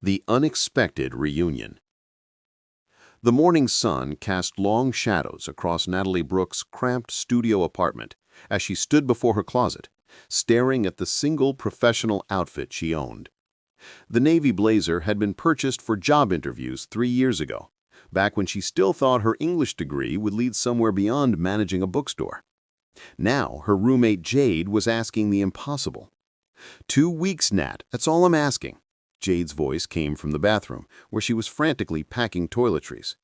The unexpected reunion. The morning sun cast long shadows across Natalie Brooks' cramped studio apartment as she stood before her closet, staring at the single professional outfit she owned. The navy blazer had been purchased for job interviews 3 years ago, back when she still thought her English degree would lead somewhere beyond managing a bookstore. Now her roommate Jade was asking the impossible. 2 weeks, Nat, that's all I'm asking. Jade's voice came from the bathroom, where she was frantically packing toiletries.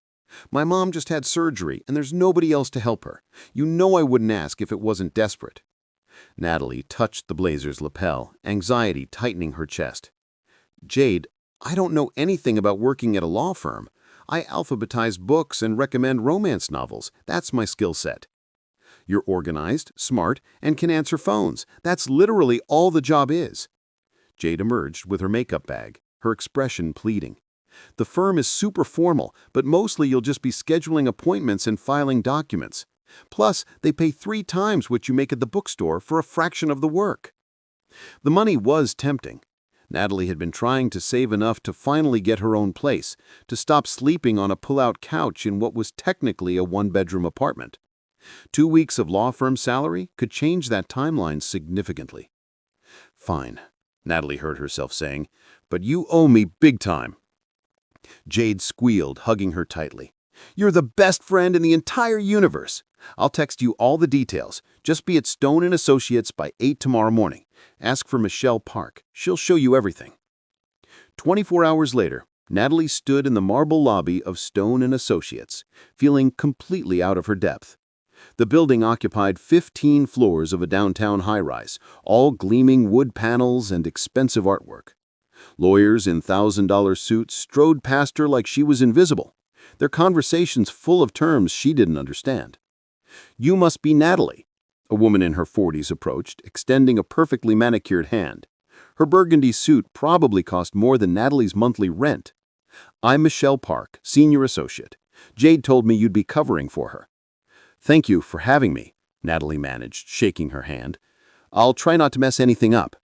My mom just had surgery, and there's nobody else to help her. You know I wouldn't ask if it wasn't desperate. Natalie touched the blazer's lapel, anxiety tightening her chest. Jade, I don't know anything about working at a law firm. I alphabetize books and recommend romance novels. That's my skill set. You're organized, smart, and can answer phones. That's literally all the job is. Jade emerged with her makeup bag, her expression pleading. The firm is super formal, but mostly you'll just be scheduling appointments and filing documents. Plus, they pay 3 times what you make at the bookstore for a fraction of the work. The money was tempting. Natalie had been trying to save enough to finally get her own place, to stop sleeping on a pull-out couch in what was technically a 1-bedroom apartment. 2 weeks of law firm salary could change that timeline significantly. Fine, Natalie heard herself saying, but you owe me big time. Jade squealed, hugging her tightly. You're the best friend in the entire universe. I'll text you all the details. Just be at Stone & Associates by 8 tomorrow morning. Ask for Michelle Park. She'll show you everything. 24 hours later, Natalie stood in the marble lobby of Stone & Associates, feeling completely out of her depth. The building occupied 15 floors of a downtown high-rise, all gleaming wood panels and expensive artwork. Lawyers in $1,000 suits strode past her like she was invisible, their conversations full of terms she didn't understand. You must be Natalie, a woman in her 40s approached, extending a perfectly manicured hand. Her burgundy suit probably cost more than Natalie's monthly rent. I'm Michelle Park, senior associate. Jade told me you'd be covering for her. Thank you for having me, Natalie managed, shaking her hand. I'll try not to mess anything up.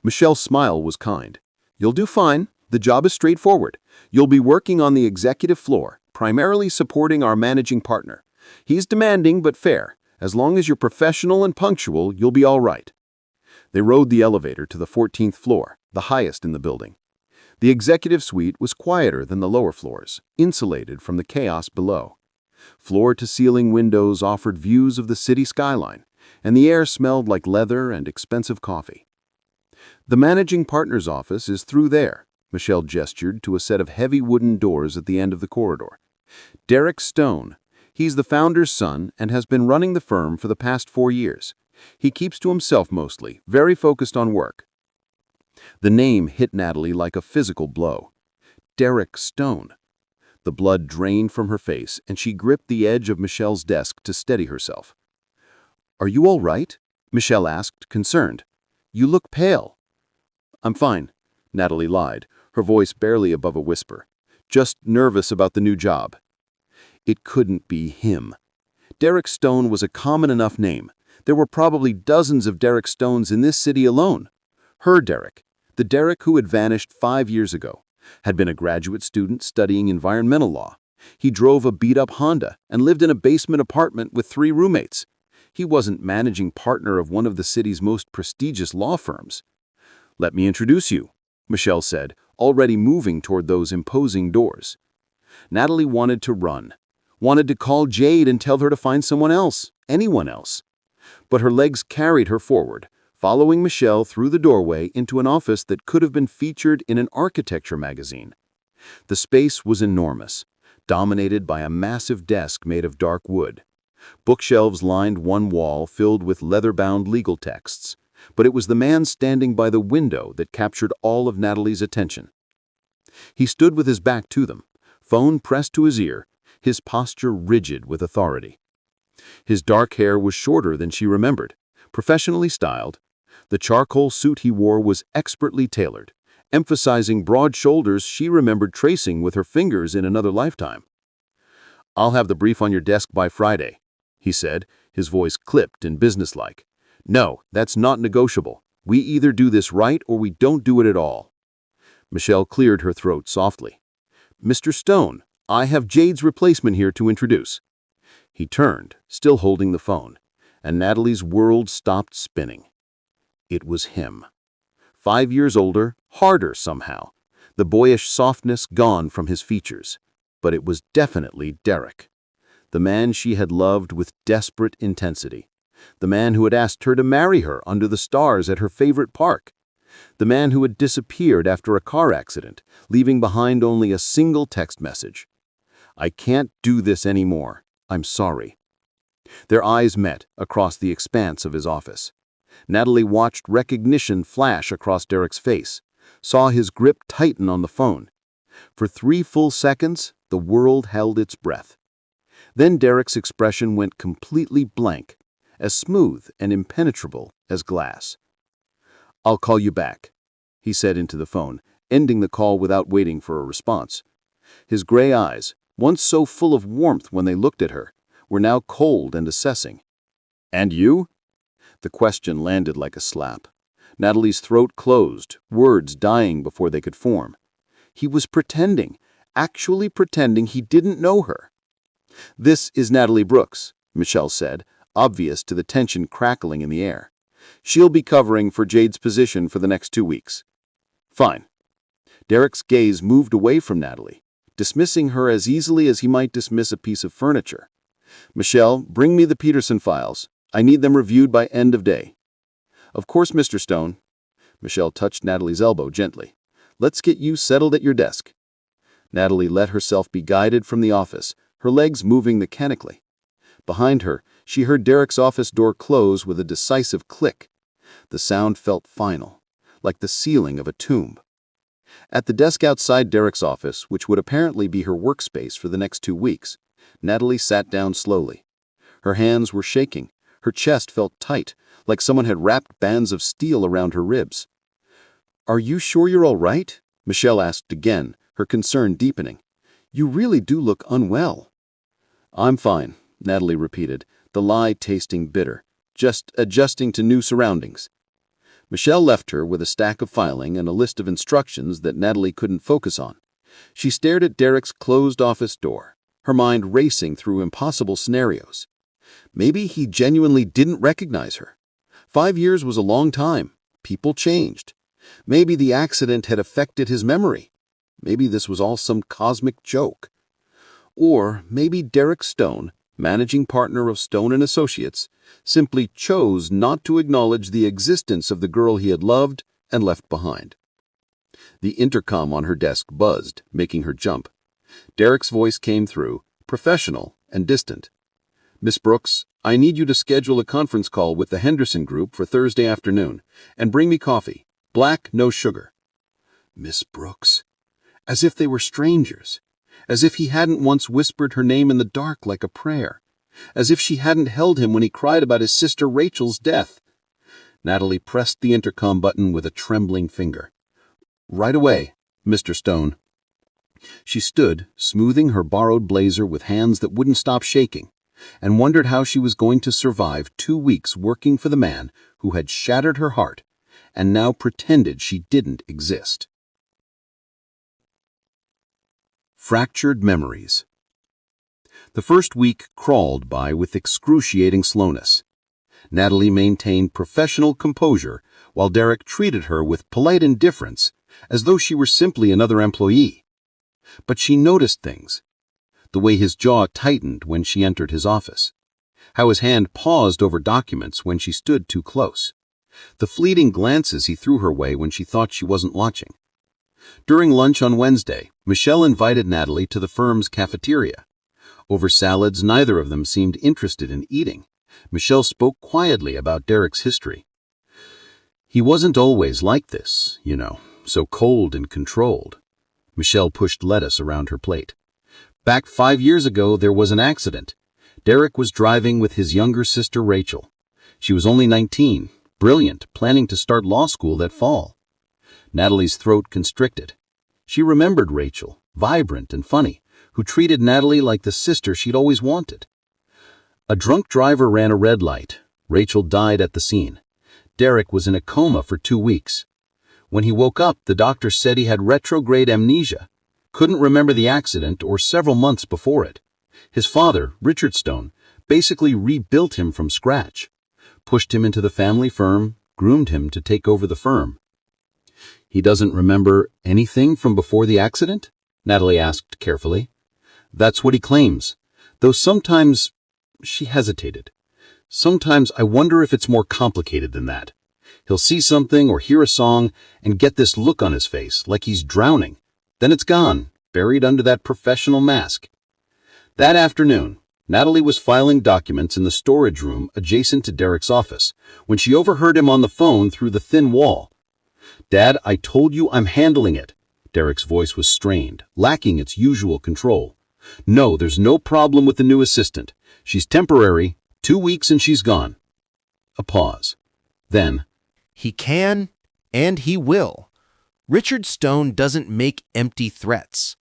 Michelle's smile was kind. You'll do fine. The job is straightforward. You'll be working on the executive floor, primarily supporting our managing partner. He's demanding but fair. As long as you're professional and punctual, you'll be all right. They rode the elevator to the 14th floor, the highest in the building. The executive suite was quieter than the lower floors, insulated from the chaos below. Floor-to-ceiling windows offered views of the city skyline, and the air smelled like leather and expensive coffee. The managing partner's office is through there, Michelle gestured to a set of heavy wooden doors at the end of the corridor. Derek Stone. He's the founder's son and has been running the firm for the past 4 years. He keeps to himself mostly, very focused on work. The name hit Natalie like a physical blow. Derek Stone. The blood drained from her face, and she gripped the edge of Michelle's desk to steady herself. Are you all right? Michelle asked, concerned. You look pale. I'm fine, Natalie lied, her voice barely above a whisper. Just nervous about the new job. It couldn't be him. Derek Stone was a common enough name. There were probably dozens of Derek Stones in this city alone. Her Derek, the Derek who had vanished 5 years ago, had been a graduate student studying environmental law. He drove a beat-up Honda and lived in a basement apartment with 3 roommates. He wasn't managing partner of one of the city's most prestigious law firms. Let me introduce you, Michelle said, already moving toward those imposing doors. Natalie wanted to run, wanted to call Jade and tell her to find someone else, anyone else. But her legs carried her forward, following Michelle through the doorway into an office that could have been featured in an architecture magazine. The space was enormous, dominated by a massive desk made of dark wood. Bookshelves lined one wall filled with leather-bound legal texts, but it was the man standing by the window that captured all of Natalie's attention. He stood with his back to them, phone pressed to his ear, his posture rigid with authority. His dark hair was shorter than she remembered, professionally styled. The charcoal suit he wore was expertly tailored, emphasizing broad shoulders she remembered tracing with her fingers in another lifetime. I'll have the brief on your desk by Friday, he said, his voice clipped and businesslike. No, that's not negotiable. We either do this right or we don't do it at all. Michelle cleared her throat softly. "Mr. Stone, I have Jade's replacement here to introduce." He turned, still holding the phone, and Natalie's world stopped spinning. It was him. 5 years older, harder somehow, the boyish softness gone from his features. But it was definitely Derek. The man she had loved with desperate intensity. The man who had asked her to marry her under the stars at her favorite park. The man who had disappeared after a car accident, leaving behind only a single text message. "I can't do this anymore. I'm sorry." Their eyes met across the expanse of his office. Natalie watched recognition flash across Derek's face, saw his grip tighten on the phone. For 3 full seconds, the world held its breath. Then Derek's expression went completely blank, as smooth and impenetrable as glass. "I'll call you back," he said into the phone, ending the call without waiting for a response. His gray eyes, once so full of warmth when they looked at her, were now cold and assessing. "And you?" The question landed like a slap. Natalie's throat closed, words dying before they could form. He was pretending, actually pretending he didn't know her. "This is Natalie Brooks," Michelle said, obvious to the tension crackling in the air. "She'll be covering for Jade's position for the next 2 weeks." "Fine." Derek's gaze moved away from Natalie, dismissing her as easily as he might dismiss a piece of furniture. "Michelle, bring me the Peterson files. I need them reviewed by end of day." "Of course, Mr. Stone." Michelle touched Natalie's elbow gently. "Let's get you settled at your desk." Natalie let herself be guided from the office, her legs moving mechanically. Behind her, she heard Derek's office door close with a decisive click. The sound felt final, like the sealing of a tomb. At the desk outside Derek's office, which would apparently be her workspace for the next 2 weeks, Natalie sat down slowly. Her hands were shaking. Her chest felt tight, like someone had wrapped bands of steel around her ribs. "Are you sure you're all right?" Michelle asked again, her concern deepening. "You really do look unwell." "I'm fine," Natalie repeated, the lie tasting bitter. "Just adjusting to new surroundings." Michelle left her with a stack of filing and a list of instructions that Natalie couldn't focus on. She stared at Derek's closed office door, her mind racing through impossible scenarios. Maybe he genuinely didn't recognize her. 5 years was a long time. People changed. Maybe the accident had affected his memory. Maybe this was all some cosmic joke. Or maybe Derek Stone, managing partner of Stone & Associates, simply chose not to acknowledge the existence of the girl he had loved and left behind. The intercom on her desk buzzed, making her jump. Derek's voice came through, professional and distant. "Miss Brooks, I need you to schedule a conference call with the Henderson Group for Thursday afternoon, and bring me coffee. Black, no sugar." Miss Brooks. As if they were strangers. As if he hadn't once whispered her name in the dark like a prayer. As if she hadn't held him when he cried about his sister Rachel's death. Natalie pressed the intercom button with a trembling finger. "Right away, Mr. Stone." She stood, smoothing her borrowed blazer with hands that wouldn't stop shaking, and wondered how she was going to survive 2 weeks working for the man who had shattered her heart and now pretended she didn't exist. Fractured memories. The first week crawled by with excruciating slowness. Natalie maintained professional composure while Derek treated her with polite indifference as though she were simply another employee. But she noticed things. The way his jaw tightened when she entered his office. How his hand paused over documents when she stood too close. The fleeting glances he threw her way when she thought she wasn't watching. During lunch on Wednesday, Michelle invited Natalie to the firm's cafeteria. Over salads neither of them seemed interested in eating, Michelle spoke quietly about Derek's history. "He wasn't always like this, you know, so cold and controlled." Michelle pushed lettuce around her plate. "Back 5 years ago, there was an accident. Derek was driving with his younger sister Rachel. She was only 19, brilliant, planning to start law school that fall." Natalie's throat constricted. She remembered Rachel, vibrant and funny, who treated Natalie like the sister she'd always wanted. A drunk driver ran a red light. Rachel died at the scene. Derek was in a coma for 2 weeks. When he woke up, the doctor said he had retrograde amnesia, couldn't remember the accident or several months before it. His father, Richard Stone, basically rebuilt him from scratch, pushed him into the family firm, groomed him to take over the firm. He doesn't remember anything from before the accident? Natalie asked carefully. That's what he claims, though sometimes, she hesitated. Sometimes I wonder if it's more complicated than that. He'll see something or hear a song and get this look on his face, like he's drowning. Then it's gone, buried under that professional mask. That afternoon, Natalie was filing documents in the storage room adjacent to Derek's office when she overheard him on the phone through the thin wall. Dad, I told you I'm handling it. Derek's voice was strained, lacking its usual control. No, there's no problem with the new assistant. She's temporary, 2 weeks and she's gone. A pause. Then, He can, and he will. Richard Stone doesn't make empty threats.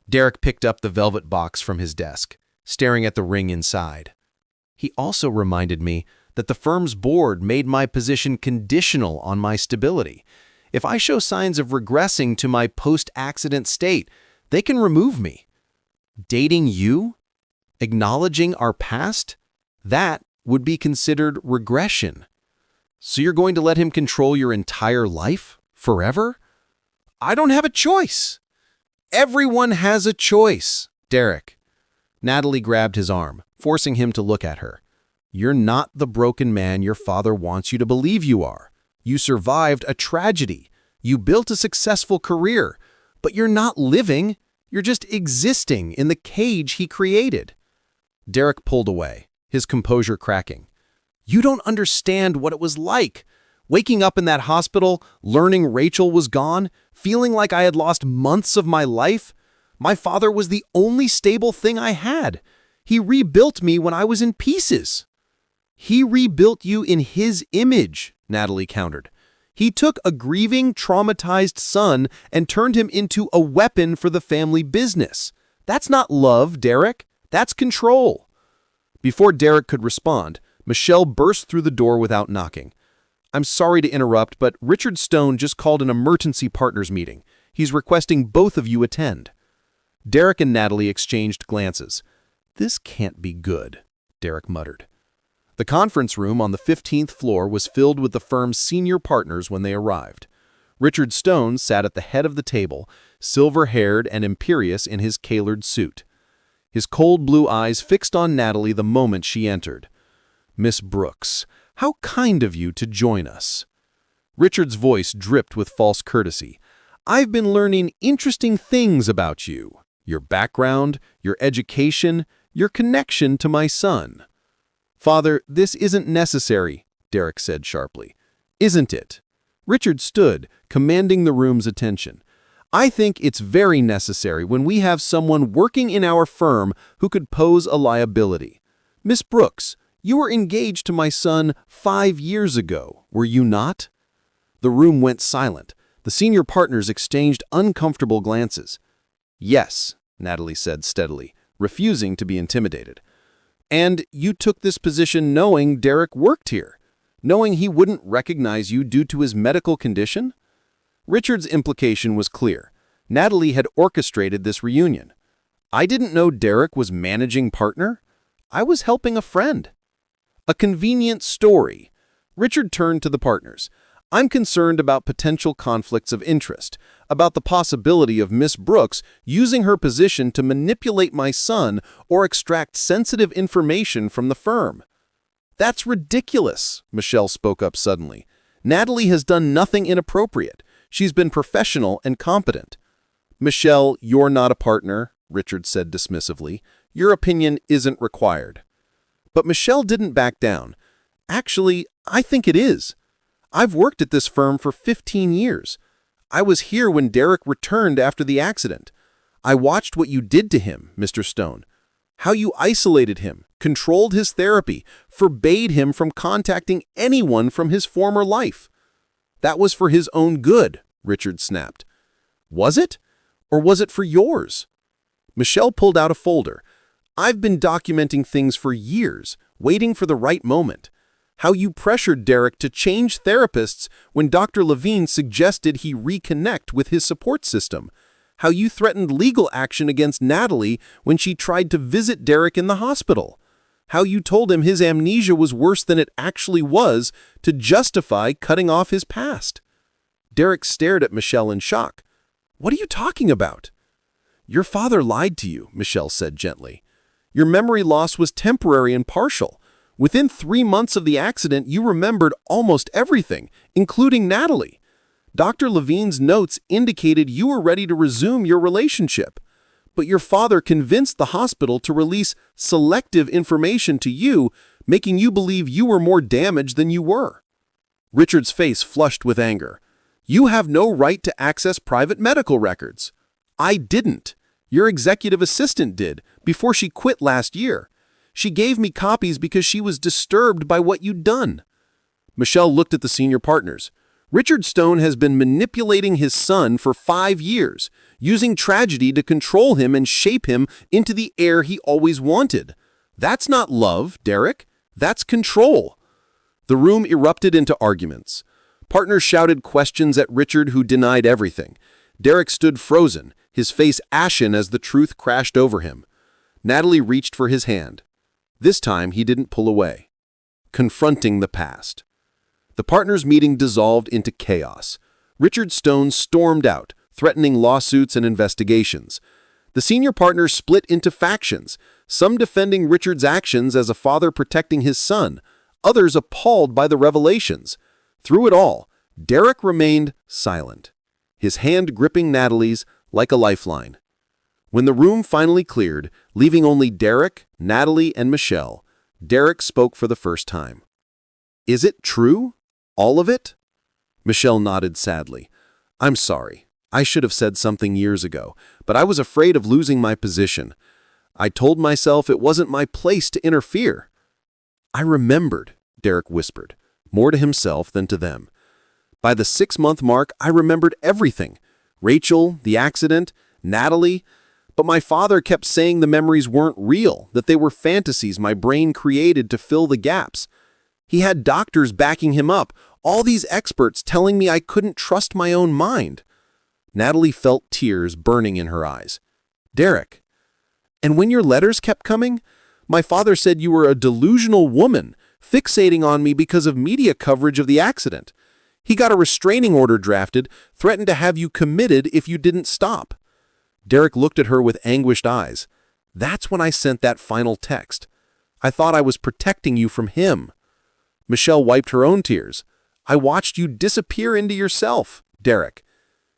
Derek picked up the velvet box from his desk, staring at the ring inside. He also reminded me that the firm's board made my position conditional on my stability. If I show signs of regressing to my post-accident state, they can remove me. Dating you? Acknowledging our past? That would be considered regression. So you're going to let him control your entire life? Forever? I don't have a choice. Everyone has a choice, Derek. Natalie grabbed his arm, forcing him to look at her. You're not the broken man your father wants you to believe you are. You survived a tragedy. You built a successful career. But you're not living. You're just existing in the cage he created. Derek pulled away, his composure cracking. You don't understand what it was like. Waking up in that hospital, learning Rachel was gone, feeling like I had lost months of my life. My father was the only stable thing I had. He rebuilt me when I was in pieces. He rebuilt you in his image, Natalie countered. He took a grieving, traumatized son and turned him into a weapon for the family business. That's not love, Derek. That's control. Before Derek could respond, Michelle burst through the door without knocking. I'm sorry to interrupt, but Richard Stone just called an emergency partners meeting. He's requesting both of you attend. Derek and Natalie exchanged glances. This can't be good, Derek muttered. The conference room on the 15th floor was filled with the firm's senior partners when they arrived. Richard Stone sat at the head of the table, silver-haired and imperious in his tailored suit. His cold blue eyes fixed on Natalie the moment she entered. Miss Brooks, how kind of you to join us. Richard's voice dripped with false courtesy. I've been learning interesting things about you. Your background, your education, your connection to my son. Father, this isn't necessary, Derek said sharply. Isn't it? Richard stood, commanding the room's attention. I think it's very necessary when we have someone working in our firm who could pose a liability. Miss Brooks, you were engaged to my son 5 years ago, were you not? The room went silent. The senior partners exchanged uncomfortable glances. Yes, Natalie said steadily, refusing to be intimidated. And you took this position knowing Derek worked here, knowing he wouldn't recognize you due to his medical condition? Richard's implication was clear. Natalie had orchestrated this reunion. I didn't know Derek was managing partner. I was helping a friend. A convenient story. Richard turned to the partners. I'm concerned about potential conflicts of interest, about the possibility of Miss Brooks using her position to manipulate my son or extract sensitive information from the firm. That's ridiculous, Michelle spoke up suddenly. Natalie has done nothing inappropriate. She's been professional and competent. Michelle, you're not a partner, Richard said dismissively. Your opinion isn't required. But Michelle didn't back down. Actually, I think it is. I've worked at this firm for 15 years. I was here when Derek returned after the accident. I watched what you did to him, Mr. Stone. How you isolated him, controlled his therapy, forbade him from contacting anyone from his former life. That was for his own good, Richard snapped. Was it? Or was it for yours? Michelle pulled out a folder. I've been documenting things for years, waiting for the right moment. how you pressured Derek to change therapists when Dr. Levine suggested he reconnect with his support system, how you threatened legal action against Natalie when she tried to visit Derek in the hospital, how you told him his amnesia was worse than it actually was to justify cutting off his past. Derek stared at Michelle in shock. "What are you talking about?" "Your father lied to you," Michelle said gently. "Your memory loss was temporary and partial. Within 3 months of the accident, you remembered almost everything, including Natalie. Dr. Levine's notes indicated you were ready to resume your relationship, but your father convinced the hospital to release selective information to you, making you believe you were more damaged than you were." Richard's face flushed with anger. "You have no right to access private medical records." "I didn't. Your executive assistant did, before she quit last year. She gave me copies because she was disturbed by what you'd done." Michelle looked at the senior partners. "Richard Stone has been manipulating his son for 5 years, using tragedy to control him and shape him into the heir he always wanted. That's not love, Derek. That's control." The room erupted into arguments. Partners shouted questions at Richard, who denied everything. Derek stood frozen, his face ashen as the truth crashed over him. Natalie reached for his hand. This time he didn't pull away. Confronting the past. The partners' meeting dissolved into chaos. Richard Stone stormed out, threatening lawsuits and investigations. The senior partners split into factions, some defending Richard's actions as a father protecting his son, others appalled by the revelations. Through it all, Derek remained silent, his hand gripping Natalie's like a lifeline. When the room finally cleared, leaving only Derek, Natalie, and Michelle, Derek spoke for the first time. "Is it true? All of it?" Michelle nodded sadly. "I'm sorry. I should have said something years ago, but I was afraid of losing my position. I told myself it wasn't my place to interfere." "I remembered," Derek whispered, more to himself than to them. "By the 6-month mark, I remembered everything. Rachel, the accident, Natalie. But my father kept saying the memories weren't real, that they were fantasies my brain created to fill the gaps. He had doctors backing him up, all these experts telling me I couldn't trust my own mind." Natalie felt tears burning in her eyes. "Derek, and when your letters kept coming, my father said you were a delusional woman, fixating on me because of media coverage of the accident. He got a restraining order drafted, threatened to have you committed if you didn't stop." Derek looked at her with anguished eyes. "That's when I sent that final text. I thought I was protecting you from him." Michelle wiped her own tears. "I watched you disappear into yourself, Derek.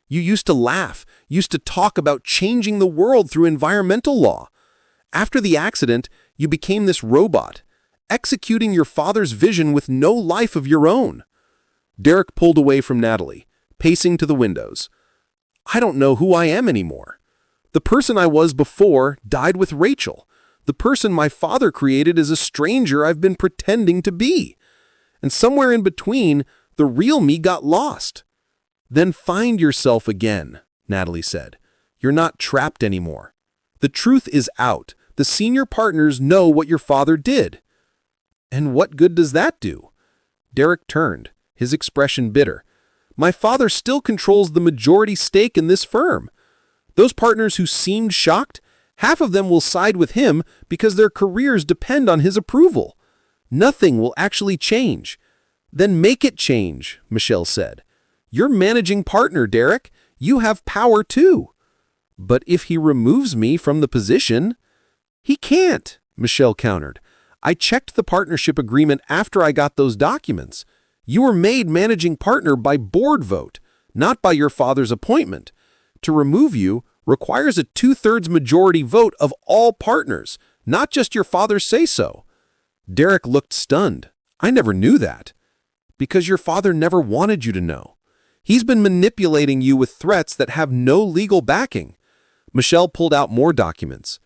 You used to laugh, used to talk about changing the world through environmental law. After the accident, you became this robot, executing your father's vision with no life of your own." Derek pulled away from Natalie, pacing to the windows. "I don't know who I am anymore. The person I was before died with Rachel. The person my father created is a stranger I've been pretending to be. And somewhere in between, the real me got lost." "Then find yourself again," Natalie said. "You're not trapped anymore. The truth is out. The senior partners know what your father did." "And what good does that do?" Derek turned, his expression bitter. "My father still controls the majority stake in this firm. Those partners who seemed shocked, half of them will side with him because their careers depend on his approval. Nothing will actually change." "Then make it change," Michelle said. "You're managing partner, Derek. You have power too." "But if he removes me from the position—" "He can't," Michelle countered. "I checked the partnership agreement after I got those documents. You were made managing partner by board vote, not by your father's appointment. To remove you requires a 2/3 majority vote of all partners, not just your father's say-so." Derek looked stunned. "I never knew that." "Because your father never wanted you to know. He's been manipulating you with threats that have no legal backing." Michelle pulled out more documents.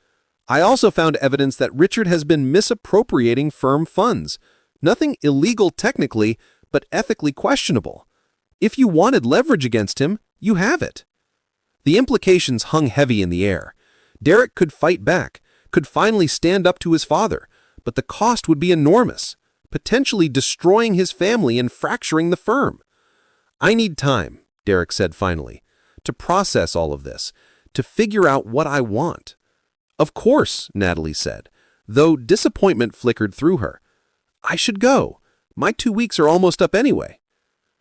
"I also found evidence that Richard has been misappropriating firm funds. Nothing illegal technically, but ethically questionable. If you wanted leverage against him, you have it." The implications hung heavy in the air. Derek could fight back, could finally stand up to his father, but the cost would be enormous. potentially destroying his family and fracturing the firm. "I need time," Derek said finally, "to process all of this, to figure out what I want." "Of course," Natalie said, though disappointment flickered through her. "I should go. My 2 weeks are almost up anyway."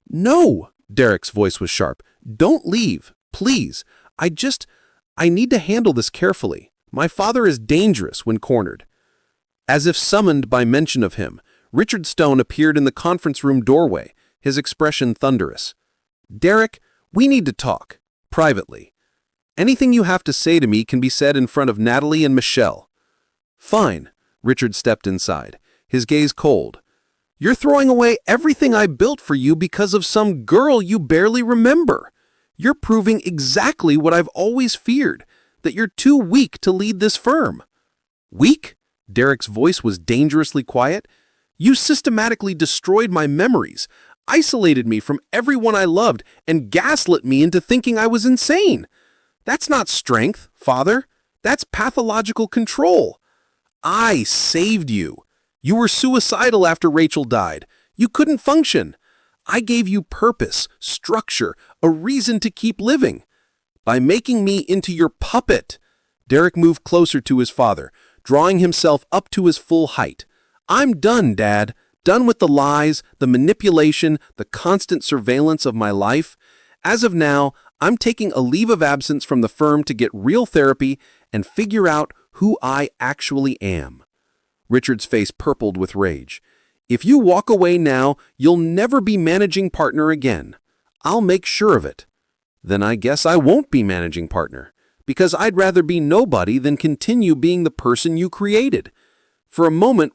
"No!" Derek's voice was sharp. "Don't leave, please. I need to handle this carefully. My father is dangerous when cornered." As if summoned by mention of him, Richard Stone appeared in the conference room doorway, his expression thunderous. "Derek, we need to talk, privately. Anything you have to say to me can be said in front of Natalie and Michelle." "Fine." Richard stepped inside, his gaze cold. "You're throwing away everything I built for you because of some girl you barely remember. You're proving exactly what I've always feared, that you're too weak to lead this firm." "Weak?" Derek's voice was dangerously quiet. "You systematically destroyed my memories, isolated me from everyone I loved, and gaslit me into thinking I was insane. That's not strength, Father. That's pathological control. I saved you. You were suicidal after Rachel died. You couldn't function. I gave you purpose, structure, a reason to keep living. By making me into your puppet." Derek moved closer to his father, drawing himself up to his full height. "I'm done, Dad. Done with the lies, the manipulation, the constant surveillance of my life. As of now, I'm taking a leave of absence from the firm to get real therapy and figure out who I actually am." Richard's face purpled with rage. "If you walk away now, you'll never be managing partner again. I'll make sure of it." "Then I guess I won't be managing partner, because I'd rather be nobody than continue being the person you created." For a moment,